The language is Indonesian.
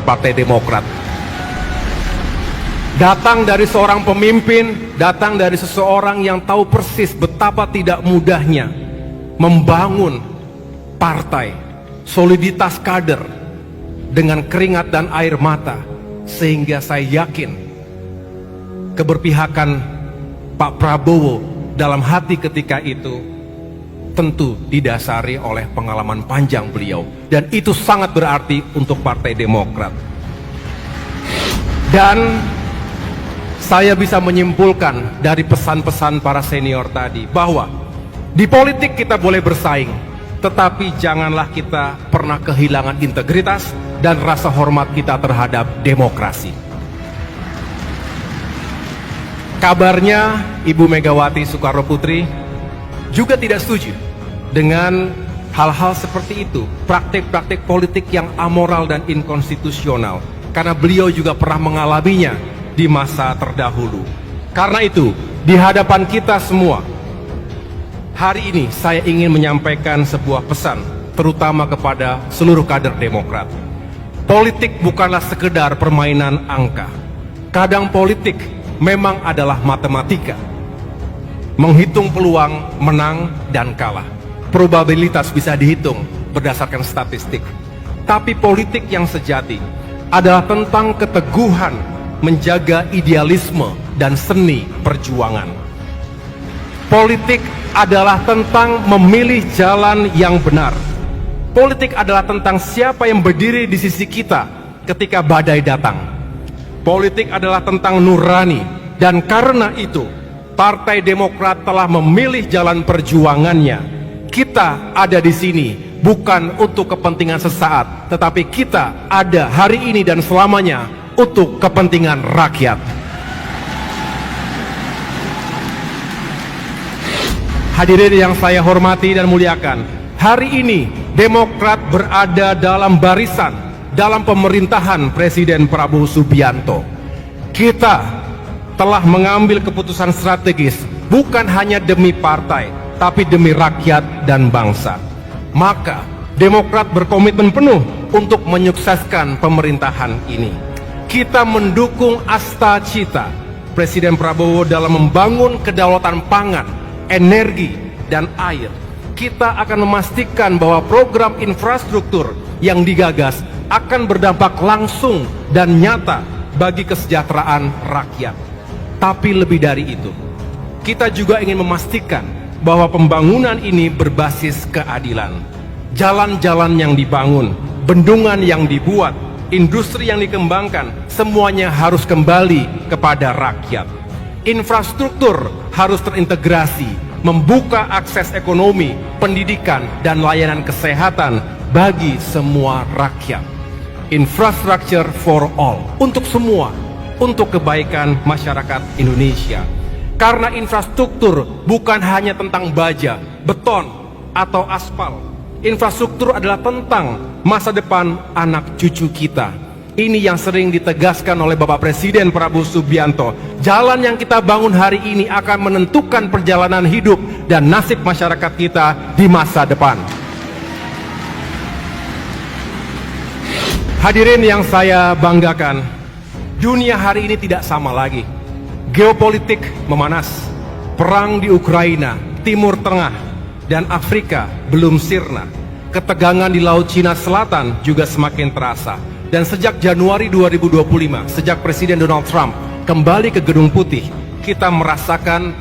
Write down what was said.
Partai Demokrat. Datang dari seorang pemimpin, datang dari seseorang yang tahu persis betapa tidak mudahnya membangun partai, soliditas kader dengan keringat dan air mata, sehingga saya yakin keberpihakan Pak Prabowo dalam hati ketika itu tentu didasari oleh pengalaman panjang beliau, dan itu sangat berarti untuk Partai Demokrat. Dan saya bisa menyimpulkan dari pesan-pesan para senior tadi bahwa di politik kita boleh bersaing, tetapi janganlah kita pernah kehilangan integritas dan rasa hormat kita terhadap demokrasi. Kabarnya Ibu Megawati Soekarno Putri juga tidak setuju dengan hal-hal seperti itu, praktik-praktik politik yang amoral dan inkonstitusional, karena beliau juga pernah mengalaminya di masa terdahulu. Karena itu, di hadapan kita semua, hari ini saya ingin menyampaikan sebuah pesan, terutama kepada seluruh kader Demokrat. Politik bukanlah sekedar permainan angka. Kadang politik memang adalah matematika. Menghitung peluang menang dan kalah. Probabilitas bisa dihitung berdasarkan statistik. Tapi politik yang sejati adalah tentang keteguhan menjaga idealisme dan seni perjuangan. Politik adalah tentang memilih jalan yang benar. Politik adalah tentang siapa yang berdiri di sisi kita ketika badai datang. Politik adalah tentang nurani, dan karena itu Partai Demokrat telah memilih jalan perjuangannya. Kita ada di sini bukan untuk kepentingan sesaat, tetapi kita ada hari ini dan selamanya untuk kepentingan rakyat. Hadirin yang saya hormati dan muliakan, hari ini Demokrat berada dalam barisan dalam pemerintahan Presiden Prabowo Subianto. Kita telah mengambil keputusan strategis bukan hanya demi partai, tapi demi rakyat dan bangsa. Maka Demokrat berkomitmen penuh untuk menyukseskan pemerintahan ini. Kita mendukung asta-cita Presiden Prabowo dalam membangun kedaulatan pangan, energi, dan air. Kita akan memastikan bahwa program infrastruktur yang digagas akan berdampak langsung dan nyata bagi kesejahteraan rakyat. Tapi lebih dari itu, kita juga ingin memastikan bahwa pembangunan ini berbasis keadilan. Jalan-jalan yang dibangun, bendungan yang dibuat, industri yang dikembangkan, semuanya harus kembali kepada rakyat. Infrastruktur harus terintegrasi, membuka akses ekonomi, pendidikan, dan layanan kesehatan bagi semua rakyat. Infrastructure for all, untuk semua, untuk kebaikan masyarakat Indonesia. Karena infrastruktur bukan hanya tentang baja, beton, atau aspal. Infrastruktur adalah tentang masa depan anak cucu kita. Ini yang sering ditegaskan oleh Bapak Presiden Prabowo Subianto. Jalan yang kita bangun hari ini akan menentukan perjalanan hidup dan nasib masyarakat kita di masa depan. Hadirin yang saya banggakan, dunia hari ini tidak sama lagi. Geopolitik memanas, perang di Ukraina, Timur Tengah, dan Afrika belum sirna. Ketegangan di Laut Cina Selatan juga semakin terasa. Dan sejak Januari 2025, sejak Presiden Donald Trump kembali ke Gedung Putih, kita merasakan